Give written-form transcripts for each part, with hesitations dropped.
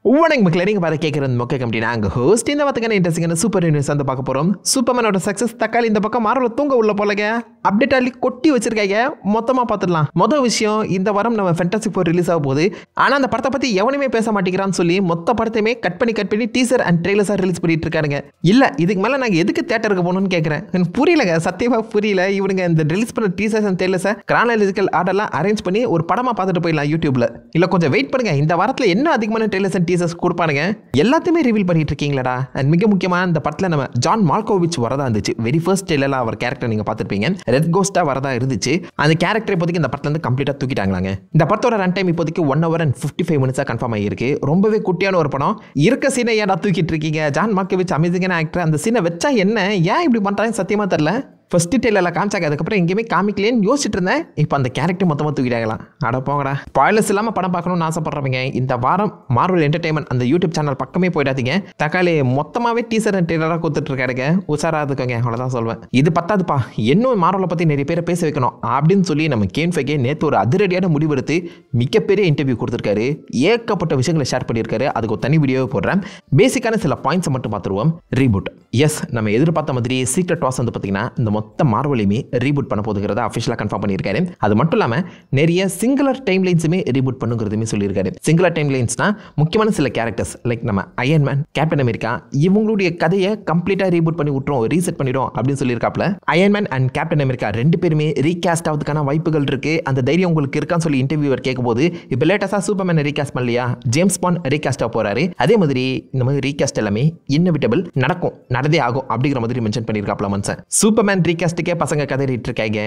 வணக்கம் மக்களே, நீங்க பாரு கேட்குறது மொக்க கம்பெனி. நாங்கள் ஹோஸ்ட் இந்த பார்த்துக்கான இன்ட்ரெஸ்டிங்கான சூப்பர் நியூஸ் வந்து பார்க்க போகிறோம். சூப்பர்மேனோட சக்ஸஸ் தக்காளி இந்த பக்கம் மார்வல் தூங்க உள்ள போலங்க அப்டேட் ஆகி கொட்டி வச்சிருக்காங்க. மொத்தமாக பார்த்துடலாம். மொதல் விஷயம், இந்த வாரம் நம்ம ஃபேண்டாஸ்டிக் ஃபோர் ரிலீஸ் ஆக போகுது. ஆனால் அந்த படத்தை பற்றி எவனுமே பேச மாட்டேங்கிறான்னு சொல்லி மொத்த படத்தையுமே கட் பண்ணி டீசர் அண்ட் ட்ரெய்லர்ஸாக ரிலீஸ் பண்ணிட்டு இருக்காருங்க. இல்லை, இதுக்கு மேலே நாங்கள் எதுக்கு தேட்டருக்கு போகணும்னு கேட்குறேன். எனக்கு புரியலங்க, சத்தியமாக புரியல. இவனுங்க இந்த ரிலீஸ் பண்ண டீசர்ஸ் அண்ட் ட்ரெய்லர்ஸை கிரானாலஜிக்கல் ஆர்டர்லாம் அரேஞ்ச் பண்ணி ஒரு படமாக பார்த்துட்டு போயிடலாம் யூடியூப்ல. இல்லை கொஞ்சம் வெயிட் பண்ணுங்க, இந்த வாரத்தில் என்ன அதிகமான ட்ரெய்லர்ஸ் அண்ட் டீசர்ஸ் கொடுப்பானுங்க. எல்லாத்தையுமே ரிவீல் பண்ணிட்டு இருக்கீங்களா? அண்ட் மிக முக்கியமான இந்த படத்தில் நம்ம ஜான் மால்கோவிச் வரதா இருந்துச்சு. வெரி ஃபர்ஸ்ட் ட்ரெய்லர்ல அவர் கேரக்டர் நீங்க பார்த்திருப்பீங்க. ரெட் கோஸ்டா வரதா இருந்துச்சு. அந்த கேரக்டர் இப்போதைக்கு இந்த படத்துல இருந்து கம்ப்ளீட்டா தூக்கிட்டாங்களாங்க. இந்த படத்தோட ரன் டைம் இப்போதைக்கு 1 hour and 55 minutes கன்ஃபார்ம் ஆகிருக்கு. ரொம்பவே குட்டியான ஒரு படம். இருக்க சீனை ஏன்டா தூக்கிட்டு இருக்கீங்க? ஜான் மால்கோவிச் அமேசிங்கான ஆக்டர். அந்த சீனை வச்சா என்ன, ஏன் இப்படி பண்றாங்க சத்தியமா தெரியல. ஃபர்ஸ்ட் டெய்லரில் காமிச்சாங்க, அதுக்கப்புறம் எங்கேயுமே காமிக்கலேன்னு யோசிச்சுட்டு இருந்தேன். இப்போ அந்த கேரக்டர் மொத்தமாக தூக்கிட்டாங்களாம். அட போங்கடா. ஸ்பாய்லர்ஸ் இல்லாமல் படம் பார்க்கணும்னு ஆசைப்படுறவங்க இந்த வாரம் மார்வல் என்டர்டைன்மெண்ட் அந்த யூடியூப் சேனல் பக்கமே போயிடாதீங்க. தக்காளி மொத்தமாகவே டீசர் அண்ட் ட்ரெய்லராக கொடுத்துட்டு இருக்காருங்க. உஷாராக இருக்குங்க, அவ்வளோதான் சொல்வேன். இது பத்தாதுப்பா, இன்னும் மார்வலை பற்றி நிறைய பேரை பேச வைக்கணும் அப்படின்னு சொல்லி நம்ம கேன்ஃபைக்கே நேற்று ஒரு அதிரடியான முடிவெடுத்து மிகப்பெரிய இன்டர்வியூ கொடுத்துருக்காரு. ஏகப்பட்ட விஷயங்களை ஷேர் பண்ணியிருக்காரு. அதுக்கு ஒரு தனி வீடியோவை போடுறேன். பேசிக்கான சில பாயிண்ட்ஸை மட்டும் பார்த்துருவோம். ரீபூட், எஸ், நம்ம எதிர்பார்த்த மாதிரி சீக்ரெட் வார்ஸ் வந்து பார்த்தீங்கன்னா இந்த மொத்த மார்வலையுமே ரீபூட் பண்ண போதுங்கிறத அஃபிஷியலாக கன்ஃபார்ம் பண்ணியிருக்காரு. அது மட்டும் இல்லாமல் நிறைய சிங்குலர் டைம் லைன்ஸுமே ரீபூட் பண்ணுங்கிறதுமே சொல்லியிருக்காரு. சிங்குலர் டைம் லைன்ஸ்னா முக்கியமான சில கேரக்டர்ஸ் லைக் நம்ம அயன் மேன், கேப்டன் அமெரிக்கா இவங்களுடைய கதையை கம்ப்ளீட்டாக ரீபூட் பண்ணி விட்டுரும், ரீசெட் பண்ணிடும் அப்படின்னு சொல்லியிருக்காப்ல. Iron Man and Captain America ரெண்டு பேருமே ரீகாஸ்ட் ஆகிறதுக்கான வாய்ப்புகள் இருக்கு. அந்த தைரியம் உங்களுக்கு இருக்கான்னு சொல்லி இன்டர்வியூவர் கேட்கும்போது, இப்போ லேட்டஸ்டாக சூப்பர்மேன் ரீகாஸ்ட் பண்ணலையா, ஜேம்ஸ் பாண்ட் ரீகாஸ்டாக போறாரு. அதே மாதிரி இந்த மாதிரி ரீகாஸ்ட் எல்லாமே இன்னெவிட்டபிள், நடக்கும், நடந்தே ஆகும் அப்படிங்கிற மாதிரி மென்ஷன் பண்ணியிருக்காப்ல மனுஷன். சூப்பர்மேன் ரீகாஸ்ட்டுக்கே பசங்க கதறிட்டு இருக்காங்க.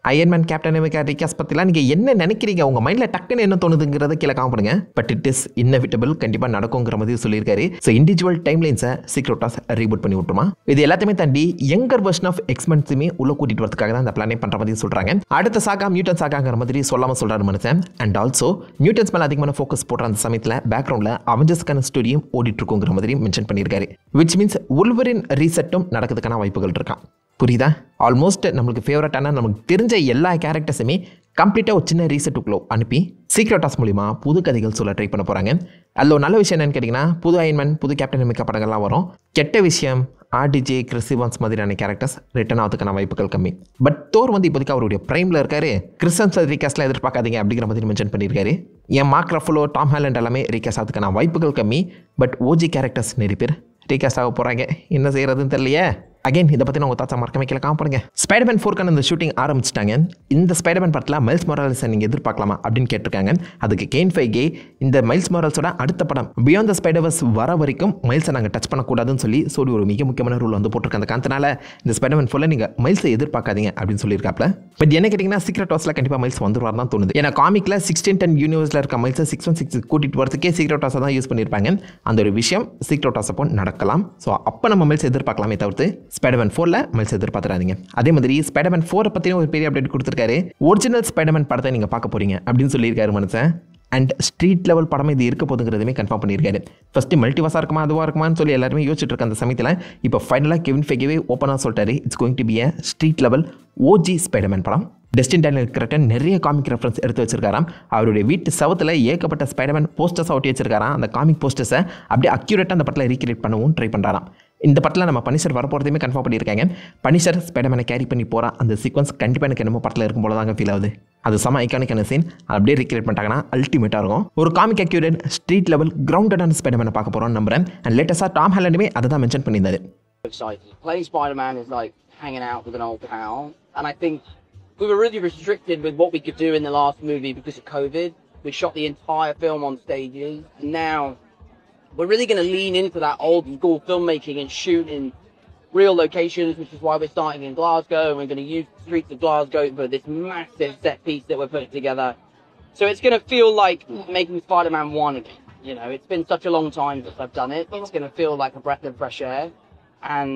அயன்மேன், கேப்டன் அமெரிக்கா ரீகாஸ்ட் பத்திலாம் நீங்க என்ன நினைக்கிறீங்க? உங்க மைண்ட்ல டக்குன்னு என்ன தோணுதுங்கிறத கீழே காமெண்ட் பண்ணுங்க. பட் இட் இஸ் இன்னெவிட்டபிள், கண்டிப்பா நடக்குங்கிற மாதிரி சொல்லியிருக்காரு. ஸோ இண்டிவிஜுவல் டைம் லைன்ஸை சீக்ரெட் வார்ஸ் ரீபூட் பண்ணி விட்டுருமா. இது எல்லாத்தையுமே தாண்டி யங்கர் வெர்ஷன் ஆஃப் எக்ஸ்மென்ஸுமே உள்ள கூட்டிட்டு வரதுக்காக தான் அந்த பிளானே பண்ற மாதிரி சொல்றாங்க. அடுத்த சாகா மியூட்டன்ஸ் சாகாங்கிற மாதிரி சொல்லாம சொல்றாரு மனுஷன். அண்ட் ஆல்சோ மியூட்டன்ஸ் மேல அதிகமான ஃபோக்கஸ் போடுற அந்த சமயத்தில் பேக்ரவுண்ட்ல அவெஞ்சர்ஸ்க்கான ஸ்டோரியும் ஓடிட்டு இருக்குங்கிற மாதிரி மென்ஷன் பண்ணியிருக்காரு. விச் மீன்ஸ் உல்வரின் ரீசெட்டும் நடக்கிறதுக்கான வாய்ப்புகள் இருக்கான். புரியுதா? ஆல்மோஸ்ட் நம்மளுக்கு ஃபேவரட்டான நமக்கு தெரிஞ்ச எல்லா கேரக்டர்ஸுமே கம்ப்ளீட்டாக ஒரு சின்ன ரீசெட்டுக்குள்ளே அனுப்பி சீக்ரெட் வார்ஸ் மூலிமா புது கதைகள் சொல்ல ட்ரை பண்ண போகிறாங்க. அதில் ஒரு நல்ல விஷயம் என்னன்னு கேட்டிங்கன்னா, புது அயன்மேன், புது கேப்டன் அமெரிக்கா படங்கள்லாம் வரும். கெட்ட விஷயம், ஆர்டிஜே, கிறிஸ் இவான்ஸ் மாதிரியான கேரக்டர்ஸ் ரிட்டர்ன் ஆகிறதுக்கான வாய்ப்புகள் கம்மி. பட் தோர் வந்து இப்போதைக்கு அவருடைய பிரைமில் இருக்காரு. கிறிஸ்டன்ஸ் ரீகாஸ்ட்லாம் எதிர்பார்க்காதீங்க அப்படிங்கிற மாதிரி மென்ஷன் பண்ணியிருக்காரு. என் மார்க் ரஃபலோ, டாம் ஹாலண்ட் எல்லாமே ரீகாஸ்ட் ஆகிறதுக்கான வாய்ப்புகள் கம்மி. பட் ஓஜி கேரக்டர்ஸ் நிறைய பேர் ரீகாஸ்ட் ஆக போகிறாங்க. என்ன செய்யறதுன்னு தெரியலையே. அகைன் இதை பற்றி நான் உங்கள் தாத்தா மறக்காம கீழே காமிப்படுங்க. ஸ்பைடர்மேன் 4க்கான இந்த ஷூட்டிங் ஆரம்பிச்சிட்டாங்க. இந்த ஸ்பைடர்மேன் படத்தில் மைல்ஸ் மொரால்ஸை நீங்கள் எதிர்பார்க்கலாமா அப்படின்னு கேட்டிருக்காங்க. அதுக்கு கேன் ஃபைகே இந்த மைல்ஸ் மொரால்ஸோட அடுத்த படம் பியாண்ட் த ஸ்பைடர்வர்ஸ் வர வரைக்கும் மைல்ஸை நாங்கள் டச் பண்ணக்கூடாதுன்னு சொல்லி ஒரு மிக முக்கியமான ரூல் வந்து போட்டிருக்காங்க. அந்த காரணத்தினால இந்த ஸ்பைடர்மேன் 4ல நீங்கள் மைல்ஸை எதிர்பார்க்காதீங்க அப்படின்னு சொல்லியிருக்காப்ல. பட் என்ன கேட்டிங்கன்னா, சீக்ரெட் வார்ஸில் கண்டிப்பாக மைல்ஸ் வந்துருவார் தான் தோணுது. ஏன்னா காமிக்கில் 1610 யூனிவர்ஸில் இருக்க மைல்ஸை 616 கூட்டிகிட்டு வரதுக்கே சீக்ரெட் வார்ஸை தான் யூஸ் பண்ணியிருப்பாங்க. அந்த ஒரு விஷயம் சீக்ரெட் வார்ஸ் அப்போ நடக்கலாம். ஸோ அப்போ நம்ம மைல்ஸ் எதிர்பார்க்கலாமே தவிர்த்து ஸ்பைடர்மேன் 4ல மைல்ஸ் எதிர்பார்த்துறாதீங்க. அதே மாதிரி ஸ்பைடர்மேன் 4 பற்றின ஒரு பெரிய அப்டேட் கொடுத்துருக்காரு. ஒரிஜினல் ஸ்பைடர்மேன் படத்தை நீங்கள் பார்க்க போறீங்க அப்படின்னு சொல்லியிருக்காரு மனுஷன். அண்ட் ஸ்ட்ரீட் லெவல் படம் இது இருக்க போதுங்கிறதுமே கன்ஃபார்ம் பண்ணியிருக்காரு. ஃபர்ஸ்ட் மல்டிவர்ஸாக இருக்குமா அதுவாக இருக்குமான்னு சொல்லி எல்லாருமே யோசிச்சுட்டு இருக்க அந்த சமயத்தில் இப்போ ஃபைனலாக கெவின் ஃபெகேவே ஓப்பனாக சொல்லிட்டாரு, it's going to be a street level OG Spiderman படம். டெஸ்டின் டேனியல் கிரட்டன் நிறைய காமிக் ரெஃபரன்ஸ் எடுத்து வச்சிருக்காராம். அவருடைய வீட்டு சவத்தில் ஏகப்பட்ட ஸ்பைடர்மேன் போஸ்டர்ஸாக ஒட்டி வச்சிருக்காராம். அந்த காமிக் போஸ்டர்ஸை அப்படியே அக்யூரேட்டாக அந்த படத்தில் ரீக்ரியேட் பண்ணவும் ட்ரை பண்ணுறாராம். இந்த படத்தில் நம்ம பனிஷர் வரப்போகிறதையுமே கன்ஃபார்ம் பண்ணியிருக்காங்க. பனிஷர் ஸ்பைடர்மேனை கேரி பண்ணி போகிற அந்த சீக்வன்ஸ் கண்டிப்பாக எனக்கு என்னமோ படத்தில் இருக்கும் போல தாங்க ஃபீல் ஆகுது. அது செம ஐகானிக்கான சீன். அப்படியே ரீக்ரியேட் பண்ணிட்டாங்கன்னா அல்டிமேட்டாக இருக்கும். ஒரு காமிக் அக்யூரேட் ஸ்ட்ரீட் லெவல் கிரவுண்டடான ஸ்பைடர்மேனை பார்க்க போகிறோம்னு நம்புறேன். அண்ட் லேட்டஸ்ட்டாக டாம் ஹாலண்டுமே அதை தான் மென்ஷன் பண்ணியிருந்தாரு. Playing Spider-Man is like hanging out with an old pal, and I think we were really restricted with what we could do in the last movie because of COVID. We shot the entire film on stages, and now we're really going to lean into that old school filmmaking and shoot in real locations, which is why we're starting in Glasgow, and we're going to use the streets of Glasgow for this massive set piece that we're putting together. So it's going to feel like making Spider-Man 1 again. You know, it's been such a long time since I've done it. It's going to feel like a breath of fresh air, and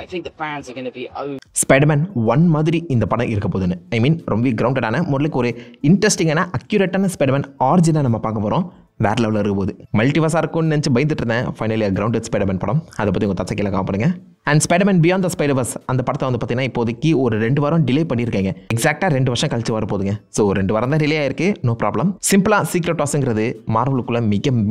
I think the fans are going to be over. Spiderman 1 மாதிரி இந்த படம் இருக்க போதுன்னு, ஐ மீன் ரொம்ப கிரவுண்டடான முறைக்கு ஒரு இன்ட்ரெஸ்டிங்கான அக்யூரேட்டான Spiderman ஆரிஜினாக நம்ம பார்க்க போகிறோம். வேற லெவலில் இருக்க போது. மல்டிவர்ஸாக இருக்கும்னு நினச்சி பயந்துட்டு இருந்தேன். ஃபைனலி கிரவுண்டட் ஸ்பைடர்மேன் படம். அதை பற்றி உங்கள் தச்சைக்கில் காமிப்படுங்க. And Spiderman beyond the Spiderverse அந்த படத்தை வந்து பார்த்தீங்கன்னா இப்போதைக்கு ஒரு 2 வாரம் டிலே பண்ணியிருக்காங்க. எக்ஸாக்டாக 2 வருஷம் கழிச்சு வர போதுங்க. ஸோ 2 வாரம் தான் டிலே ஆயிருக்கு, நோ ப்ராப்ளம். சிம்பிளாக சீக்ரெட் வார்ஸ்ங்கிறது மார்வலுக்குள்ள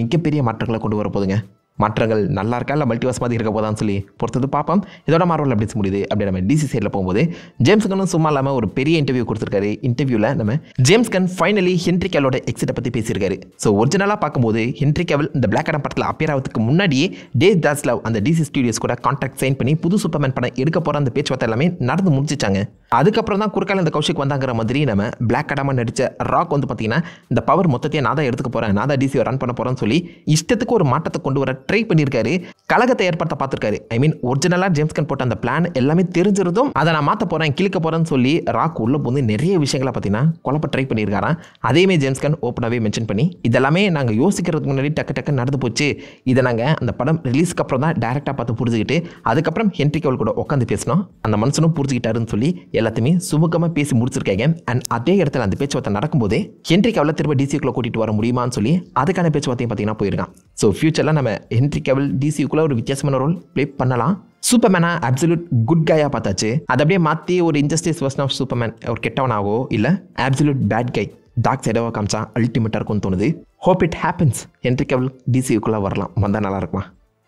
மிகப்பெரிய மாற்றங்களை கொண்டு வர போதுங்க. மாற்றங்கள் நல்லா இருக்கா இல்லை மல்டிவர்ஸ் மாதிரி இருக்க போதான்னு சொல்லி பொறுத்தது பார்ப்போம். இதோட மார்வல் அப்டேட்ஸ் முடியுது. அப்படி நம்ம டிசி சைடில் போகும்போது ஜேம்ஸ் கன்னும் சும்மா இல்லாமல் ஒரு பெரிய இன்டர்வியூ கொடுத்துருக்காரு. இன்டர்வியூவில் நம்ம ஜேம்ஸ் கன் ஃபைனலி ஹென்ரி கேவலோட எக்ஸிட்டை பற்றி பேசியிருக்காரு. ஸோ ஒரிஜினலாக பார்க்கும்போது ஹென்ரி கேவல் இந்த பிளாக் ஆடம் படத்தில் அப்பியர் ஆகிறதுக்கு முன்னாடியே டேவ் ஜாஸ்லவ் அந்த டிசி ஸ்டுடியோஸ் கூட கான்ட்ராக்ட் சைன் பண்ணி புது சூப்பர்மேன் படம் எடுக்க போகிற அந்த பேச்சுவார்த்தை எல்லாமே நடந்து முடிச்சிட்டாங்க. அதுக்கப்புறம் தான் குறுக்கால இந்த கௌஷிக் வந்தாங்கிற மாதிரி நம்ம பிளாக் ஆடாமல் நடித்த ராக் வந்து பார்த்தீங்கன்னா இந்த பவர் மொத்தத்தையும் நான் தான் எடுத்துக்க போகிறேன், நான் தான் டிசியை ரன் பண்ண போகிறேன்னு சொல்லி இஷ்டத்துக்கு ஒரு மாற்றத்தை கொண்டு வர ட்ரை பண்ணியிருக்காரு. கழகத்தை ஏற்படுத்த பார்த்துருக்காரு. ஐ மீன் ஒரிஜினலாக ஜேம்ஸ் கன் போட்ட அந்த பிளான் எல்லாமே தெரிஞ்சிருந்தும் அதை நான் மாற்ற போகிறேன், கிழிக்க போகிறேன்னு சொல்லி ராக் உள்ள போது நிறைய விஷயங்களை பார்த்தீங்கன்னா குழப்ப ட்ரை பண்ணியிருக்காராம். அதேமே ஜேம்ஸ் கன் ஓப்பனாகவே மென்ஷன் பண்ணி இதெல்லாமே நாங்கள் யோசிக்கிறதுக்கு முன்னாடி டக்கு நடந்து போச்சு, இதை நாங்கள் அந்த படம் ரிலீஸ்க்கு அப்புறம் தான் டேரெக்டாக பார்த்து புரிஞ்சுக்கிட்டு அதுக்கப்புறம் ஹென்ரி கேவல் கூட உட்காந்து பேசணும், அந்த மனுஷனும் புரிஞ்சுக்கிட்டாருன்னு சொல்லி எல்லாத்தையுமே சுமூகமாக பேசி முடிச்சிருக்காங்க. அண்ட் அதே இடத்துல அந்த பேச்சுவார்த்தை நடக்கும்போது ஹென்ரி கேவலை திரும்ப டிசிக்குள்ளே கூட்டிகிட்டு வர முடியுமான்னு சொல்லி அதுக்கான பேச்சுவார்த்தையும் பார்த்தீங்கன்னா போயிருக்கான். ஸோ ஃபியூச்சரில் நம்ம ஹென்ரி கேவல் டிசிக்குள்ளே ஒரு வித்தியாசமான ரோல் ப்ளே பண்ணலாம். சூப்பர்மேனா அப்சல்யூட் குட் கையாக பார்த்தாச்சு, அதை அப்படியே மாற்றி ஒரு இன்ஜஸ்டிஸ் வெர்ஷன் ஆஃப் சூப்பர்மேன் ஒரு கெட்டவனாகவோ இல்லை அப்சல்யூட் பேட் கை டார்க் சைடாக காமிச்சா அல்டிமேட்டாக இருக்கும்னு தோணுது. Hope it happens. ஹென்ரி கேவல் டிசிக்குள்ளே வரலாம், வந்தால் நல்லா இருக்குமா.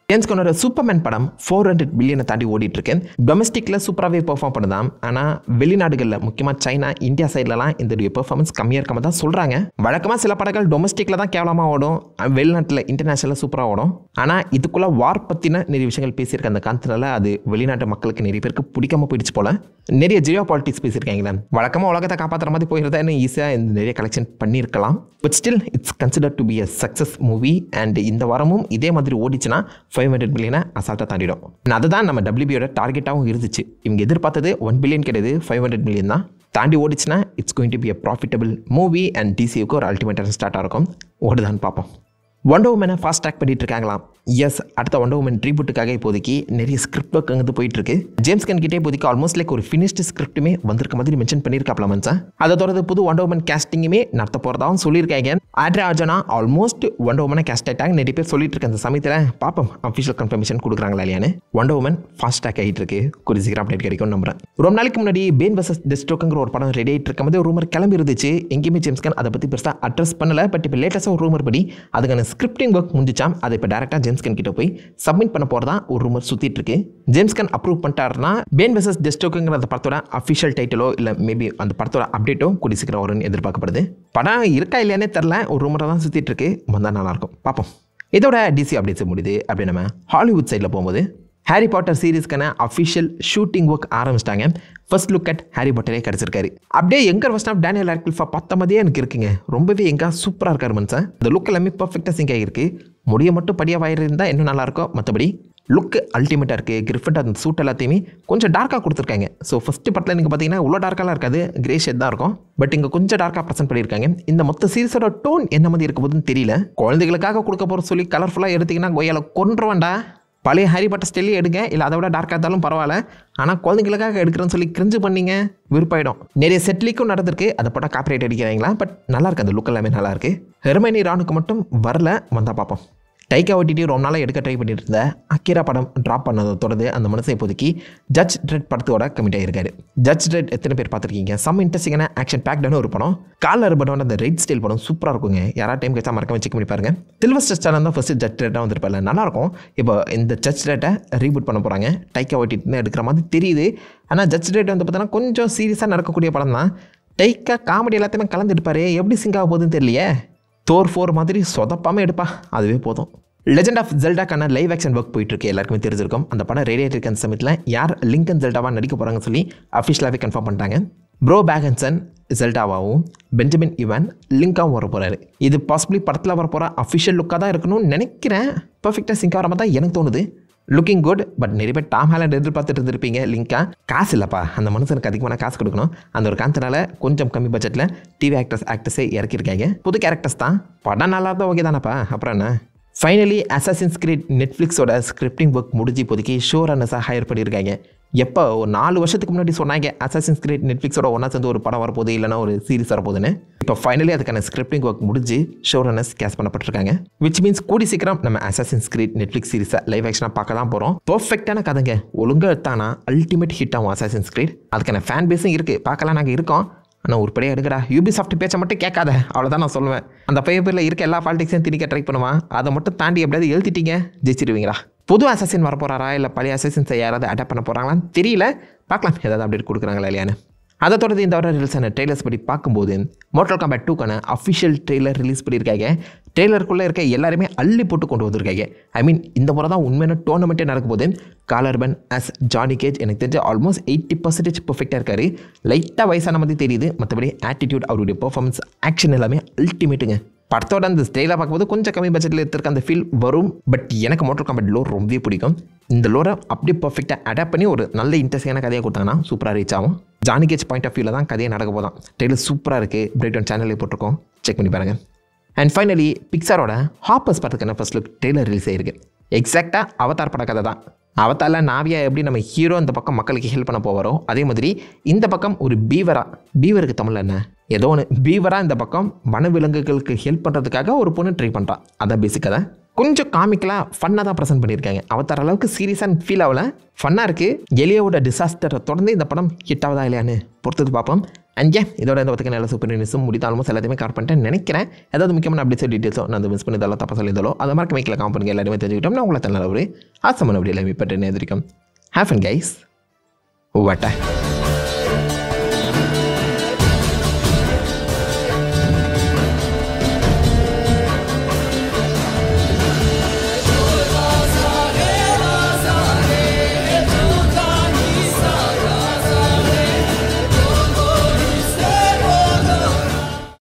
ஜேம்ஸ் கன்னோட சூப்பர்மேன் படம் 400 பில்லியனை தாண்டி ஓடிட்டு இருக்கேன். டொமஸ்டிக்கில் சூப்பராகவே பெர்ஃபார்ம் பண்ணுதான். ஆனால் வெளிநாடுகளில் முக்கியமாக சைனா இந்தியா சைட்லலாம் இந்த பெர்ஃபார்மன்ஸ் கம்மியாக இருக்காம தான் சொல்கிறாங்க. வழக்கமாக சில படங்கள் டொமஸ்டிக்கில் தான் கேவலமாக ஓடும், வெளிநாட்டில் இன்டர்நேஷனலில் சூப்பராக ஓடும். ஆனால் இதுக்குள்ளே வார் பற்றின நிறைய விஷயங்கள் பேசியிருக்க அந்த காரணத்தினால அது வெளிநாட்டு மக்களுக்கு நிறைய பேருக்கு பிடிக்காம போயிடுச்சு போல. நிறைய ஜியோ பாலிட்டிக்ஸ் பேசியிருக்காங்களே, வழக்கமாக உலகத்தை காப்பாற்றுற மாதிரி போயிருந்தா இன்னும் ஈஸியாக இந்த நிறைய கலெக்ஷன் பண்ணியிருக்கலாம். But still it's consider to be a success movie. And இந்த வாரமும் இதே மாதிரி ஓடிச்சுன்னா 500 பில்லியனை அசால்ட்டாக தாண்டிடும். அதுதான் நம்ம WBயோட டார்கெட்டாகவும் இருந்துச்சு. இவங்க எதிர்பார்த்தது 1 பில்லியன் கிடையாது, 500 மில்லியன் தான். தாண்டி ஓடிச்சுன்னா it's going to be a profitable movie. And டிசிக்கு ஒரு அல்டிமேட்டாக ஸ்டார்ட்டாக இருக்கும். ஓடுதான்னு பார்ப்போம். வண்டர் உமனை ஃபாஸ்ட் ட்ராக் பண்ணிட்டு இருக்காங்களாம். எஸ், அடுத்த வண்டர் உமன் ட்ரீபூட்டுக்காக இப்போதைக்கு நிறைய ஸ்கிரிப்ட் ஒர்க் அங்கே போயிட்டு இருக்கு. ஜேம்ஸ் கன் கிட்டே இப்போதைக்கு ஆல்மோஸ்ட் லைக் ஒரு ஃபினிஷ்டு ஸ்கிரிப்ட்டுமே வந்திருக்க மாதிரி மென்ஷன் பண்ணியிருக்காப்ல மனுஷன். அதை தொடர்ந்து புது வண்டர் உமன் கேஸ்டிங்குமே நடத்த போகிறதாவும் சொல்லியிருக்காங்க. ஆட்ரா ஆர்ஜனா ஆல்மோஸ்ட் வண்டர் உமனை கேஸ்ட் ஆகிட்டாங்க நிறைய பேர் சொல்லிட்டு இருக்க அந்த சமயத்தில் பார்ப்போம் அஃபிஷியல் கன்ஃபர்மேஷன் கொடுக்குறாங்களா இல்லையான்னு. வண்டர் உமன் ஃபாஸ்ட் ட்ராக் ஆகிட்டு இருக்கு, குறி சீக்கிரம் அப்டேட் கிடைக்கும் நம்புறேன். ரொம்ப நாளைக்கு முன்னாடி பேன் வர்சஸ் டெஸ்ட்ரோக்குங்கிற ஒரு படம் ரெடி ஆகிட்டு இருக்கும் போது ஒரு ரூமர் கிளம்பி இருந்துச்சு. எங்கேயுமே ஜேம்ஸ் கன் அதை பற்றி பெருசாக அட்ரஸ் பண்ணல. பட் இப்போ லேட்டஸ்ட்டாக ஒரு ரூமர் படி அதுக்கான ஸ்கிரிப்டிங் ஒர்க் முடிஞ்சிச்சாம். அதை இப்போ டேரெக்டாக ஜேம்ஸ் கன் கிட்ட போய் சப்மிட் பண்ண போறதா ஒரு ரூமர் சுத்திட்டு இருக்கு. ஜேம்ஸ் கன் அப்ரூவ் பண்ணிட்டாருன்னா பேன் வெர்சஸ் டெஸ்ட்ரோக்குங்கிற அந்த படத்தோட அஃபிஷியல் டைட்டிலோ இல்லை மேபி அந்த படத்தோட அப்டேட்டோ கூடி சீக்கிரம் வரும்னு எதிர்பார்க்கப்படுது. படம் இருக்கா இல்லையானே தெரில, ஒரு ரூமரை தான் சுத்திட்டு இருக்கு. வந்தால் நல்லாயிருக்கும், பார்ப்போம். இதோட டிசி அப்டேட்ஸ் முடியுது. அப்படி நம்ம ஹாலிவுட் சைடில் போகும்போது ஹாரி பாட்டர் சீரீஸ்க்கான அஃபிஷியல் ஷூட்டிங் ஒர்க் ஆரம்பிச்சிட்டாங்க. ஃபர்ஸ்ட் லுக் அட் ஹாரி பாட்டரே கிடச்சிருக்காரு. அப்படியே எங்கர் வர்ஷன் ஆஃப் டேனியல் ராட்க்ளிஃபை பார்த்த மாதிரியே எனக்கு இருக்குங்க. ரொம்பவே எங்கே சூப்பராக இருக்காரு மனுஷன். இந்த லுக் எல்லாமே பர்ஃபெக்டாக சிங்க் ஆகிருக்கு. முடிய மட்டும் படியாக இருந்தால் இன்னும் நல்லாயிருக்கும். மற்றபடி லுக்கு அல்டிமேட்டாக இருக்குது. கிரிஃபிட் அந்த சூட் எல்லாத்தையுமே கொஞ்சம் டார்க்காக கொடுத்துருக்காங்க. ஸோ ஃபஸ்ட்டு படத்தில் நீங்கள் பார்த்தீங்கன்னா இவ்வளோ டார்க்காலாம் இருக்காது, கிரே ஷேட் தான் இருக்கும். பட் இங்கே கொஞ்சம் டார்க்காக ப்ரெசென்ட் பண்ணியிருக்காங்க. இந்த மொத்த சீரிஸோட டோன் என்ன மாதிரி இருக்க போதுன்னு தெரியல. குழந்தைகளுக்காக கொடுக்க போகிற சொல்லி கலர்ஃபுல்லாக எடுத்திங்கன்னா கொய்யால கொன்றுவாண்டா. பழைய ஹாரி பாட்டர் ஸ்டைலே எடுங்க, இல்லை அதை விட டார்க்காக இருந்தாலும் பரவாயில்ல. ஆனால் குழந்தைங்களுக்காக எடுக்கிறேன்னு சொல்லி கிரிஞ்சு பண்ணிங்க விருப்பாயிடும். நிறைய செட்லிக்கும் நடந்திருக்கு. அதை போட்டால் காப்பிரைட் அடிக்கிறாங்களா. பட் நல்லா இருக்குது, அந்த லுக் எல்லாமே நல்லா இருக்குது. ஹெர்மைனி ரானுக்கு மட்டும் வரல, வந்தால் பார்ப்போம். டைக்கா ஓட்டிட்டு ரொம்ப நாளாக எடுக்க ட்ரை பண்ணிட்டு இருந்த அக்கிரா படம் ட்ராப் பண்ணதை தொடர்ந்து அந்த மனுஷன் இப்போதைக்கு ஜட்ஜ் ட்ரெட் படத்தோட கமிட் ஆகிருக்காரு. ஜட்ஜ் ட்ரெட் எத்தனை பேர் பார்த்துருக்கீங்க? செம்ம இன்ட்ரெஸ்டிங்கான ஆக்ஷன் பேக்டான ஒரு படம். காலர் படம் அந்த ரெட் ஸ்டைல் படம் சூப்பராக இருக்குங்க. யாராவது டைம் கிடைச்சா மறக்காம செக் பண்ணி பாருங்க. சில்வஸ்டர் ஸ்டார் தான் ஃபர்ஸ்ட் ஜட்ஜ் ட்ரெட்டாக வந்துருப்பாரு, நல்லாயிருக்கும். இப்போ இந்த ஜட்ஜ் ட்ரெட்டை ரீபூட் பண்ண போகிறாங்க. டைக்கா ஓட்டிட்டு எடுக்கிற மாதிரி தெரியுது. ஆனால் ஜட்ஜ் ட்ரெட் வந்து பார்த்தீங்கன்னா கொஞ்சம் சீரியஸாக நடக்கக்கூடிய படம் தான். டைக்கா காமெடி எல்லாத்தையுமே கலந்து எடுப்பாரு. எப்படி சிங்க் ஆக போகுதுன்னு தெரியலையே. Thor 4 மாதிரி சொதப்பாமல் எடுப்பா, அதுவே போதும். லெஜெண்ட் ஆஃப் ஜெல்டாக்கான லைவ் ஆக்ஷன் ஒர்க் போயிட்டு இருக்கு, எல்லாருக்குமே தெரிஞ்சிருக்கும். அந்த படம் ரெடி ஆகிட்டு இருக்க அந்த சமயத்தில் யார் லிங்கன் ஜெல்டாவாக நடிக்க போகிறாங்கன்னு சொல்லி அஃபிஷியலாகவே கன்ஃபார்ம் பண்ணிட்டாங்க. ப்ரோ பேகன்சன் ஜெல்டாவாகவும் பெஞ்சமின் இவன் லிங்காகவும் வர போகிறாரு. இது பாசிபிளி படத்தில் வர போகிற அஃபிஷியல் லுக்காக தான் இருக்கணும்னு நினைக்கிறேன். பர்ஃபெக்டாக சிங்க் ஆகிற மாதிரி தான் எனக்கு தோணுது. Looking good. பட் நிறைய பேர் டாம் ஹாலண்ட் எதிர்பார்த்துட்டு இருந்திருப்பீங்க. லிங்கா காசு இல்லைப்பா, அந்த மனுஷனுக்கு அதிகமான காசு கொடுக்கணும். அந்த ஒரு காரணத்தினால கொஞ்சம் கம்மி பட்ஜெட்டில் டிவி ஆக்டர்ஸே இறக்கியிருக்காங்க. புது கேரக்டர்ஸ் தான். படம் நல்லா தான் ஓகே தானப்பா, அப்புறம் என்ன. ஃபைனலி அசாசின்ஸ் கிரீட் நெட்ஃப்ளிக்ஸோட ஸ்கிரிப்டிங் ஒர்க் முடிஞ்சு இப்போதைக்கு ஷோ ரன்னர்ஸாக ஹையர் பண்ணியிருக்காங்க. எப்போ ஒரு 4 வருஷத்துக்கு முன்னாடி சொன்னாங்க அசாசின்ஸ் கிரீட் நெட்ஃப்ளிக்ஸோட ஒன்றா சேர்ந்து ஒரு படம் வரப்போகுது இல்லைனா ஒரு சீரிஸ் வரப்போகுதுன்னு. இப்போ ஃபைனலி அதுக்கான ஸ்கிரிப்டிங் ஒர்க் முடிஞ்சு ஷோ ரன்னர்ஸ் கேஸ் பண்ணப்பட்டிருக்காங்க. விச் மீன்ஸ் கூடி சீக்கிரம் நம்ம அசாசின்ஸ் கிரீட் நெட்ஃப்ளிக்ஸ் சீரிஸை லைவ் ஆக்ஷனாக பார்க்க தான் போகிறோம். பர்ஃபெக்டான கதைங்க, ஒழுங்காக எடுத்தானா அல்டிமேட் ஹிட் ஆகும் அசாசின்ஸ் கிரீட். அதுக்கான ஃபேன் பேஸும் இருக்குது, பார்க்கலாம் நாங்கள் இருக்கோம். ஆனால் உருப்படியாக எடுக்கிறா யூபிசாஃப்ட் பேச்சை மட்டும் கேட்காத, அவ்வளோதான் நான் சொல்லுவேன். அந்த பேப்பரில் இருக்க எல்லா பாலிடிக்ஸையும் திணிக்க ட்ரை பண்ணுவான், அதை மட்டும் தாண்டி எப்படியாவது எழுதிட்டீங்க ஜெயிச்சிருவீங்களா. புது அசாசின் வர போகிறாரா இல்லை பழைய அசாசின்ஸை யாராவது அடாப்ட் பண்ண போகிறாங்களான்னு தெரியல, பார்க்கலாம் ஏதாவது அப்டேட் கொடுக்குறாங்களா இல்லையான்னு. அதை தொடர்ந்து இந்த வாரம் ரிலீஸ் ஆன ட்ரெய்லர்ஸ் படி பார்க்கும்போது மோர்டல் காம்பேட் 2க்கான அஃபிஷியல் ட்ரெய்லர் ரிலீஸ் பண்ணியிருக்காங்க. ட்ரெய்லருக்குள்ளே இருக்க எல்லாருமே அள்ளி போட்டு கொண்டு வந்திருக்காங்க. ஐ மீன் இந்த முறை தான் உண்மையான டோர்னமெண்ட்டே நடக்கும்போது காலர்பன் அஸ் ஜானி கேஜ் எனக்கு தெரிஞ்ச ஆல்மோஸ்ட் 80% பர்ஃபெக்டாக இருக்காரு. லைட்டாக வயசான மாதிரி தெரியுது, மற்றபடி ஆட்டிடியூட் அவருடைய பெர்ஃபார்மன்ஸ் ஆக்ஷன் எல்லாமே அல்டிமேட்டுங்க. படத்தோட அந்த ஸ்டைலாக பார்க்கும்போது கொஞ்சம் கம்மி பட்ஜெட்டில் எடுத்துருக்க அந்த ஃபீல் வரும். பட் எனக்கு மோர்டல் காம்பேட் லோர் ரொம்பவே பிடிக்கும். இந்த லோரை அப்படியே பர்ஃபெக்டாக அடாப்ட் பண்ணி ஒரு நல்ல இன்ட்ரெஸ்டிங்கான கதையை கொடுத்தாங்கன்னா சூப்பராக ரீச் ஆகும். ஜானி கேஜ் பாயிண்ட் ஆஃப் வியூவில் தான் கதையை நடக்க போதான். ட்ரெய்லர் சூப்பராக இருக்குது, பிரைட் ஒன் சேனலில் போட்டிருக்கோம், செக் பண்ணி பாருங்கள். அண்ட் ஃபைனலி பிக்சாரோட ஹாப்பர்ஸ் படத்துக்கான ஃபர்ஸ்ட் லுக் ட்ரெய்லர் ரிலீஸ் ஆயிருக்கு. எக்ஸாக்டாக அவதார் பட கதை தான். அவதாரில் நாவியா எப்படி நம்ம ஹீரோ இந்த பக்கம் மக்களுக்கு ஹெல்ப் பண்ண போவாரோ அதே மாதிரி இந்த பக்கம் ஒரு பீவருக்கு தமிழில் என்ன ஏதோ ஒன்று பீவராக இந்த பக்கம் வனவிலங்குகளுக்கு ஹெல்ப் பண்ணுறதுக்காக ஒரு பொண்ணு ட்ரை பண்ணுறான். அதான் பேசிக் கதை. கொஞ்சம் காமிக்கலாக ஃபன்னாக தான் ப்ரெசென்ட் பண்ணியிருக்காங்க. அவதார் அளவுக்கு சீரியஸாக ஃபீல் ஆகல, ஃபன்னாக இருக்குது. எலியோட டிசாஸ்டரை தொடர்ந்து இந்த படம் ஹிட் ஆகுதா இல்லையான்னு பொறுத்தது பார்ப்போம். அண்ட் இதோட இந்த பத்துக்கு நல்ல சூப்பர் நியூஸும் முடித்த ஆல்மோஸ்ட் எல்லாத்தையுமே கவர் பண்ணிட்டேன் நினைக்கிறேன். ஏதாவது முக்கியமான அப்டேட்ஸோ டீட்டெயில்ஸோ நான் மிஸ் பண்ணி தப்பாக சொல்லியிருந்தாலோ அதை மாதிரி மேக்கில் காம் பண்ணுங்க, எல்லாருமே தெரிஞ்சுக்கிட்டோம். நான் உங்களை நல்ல ஒரு ஆசமான அப்படி எல்லாம் மீட் பண்ணிட்டு எதிர்க்கும். Have fun guys. வாட்டா.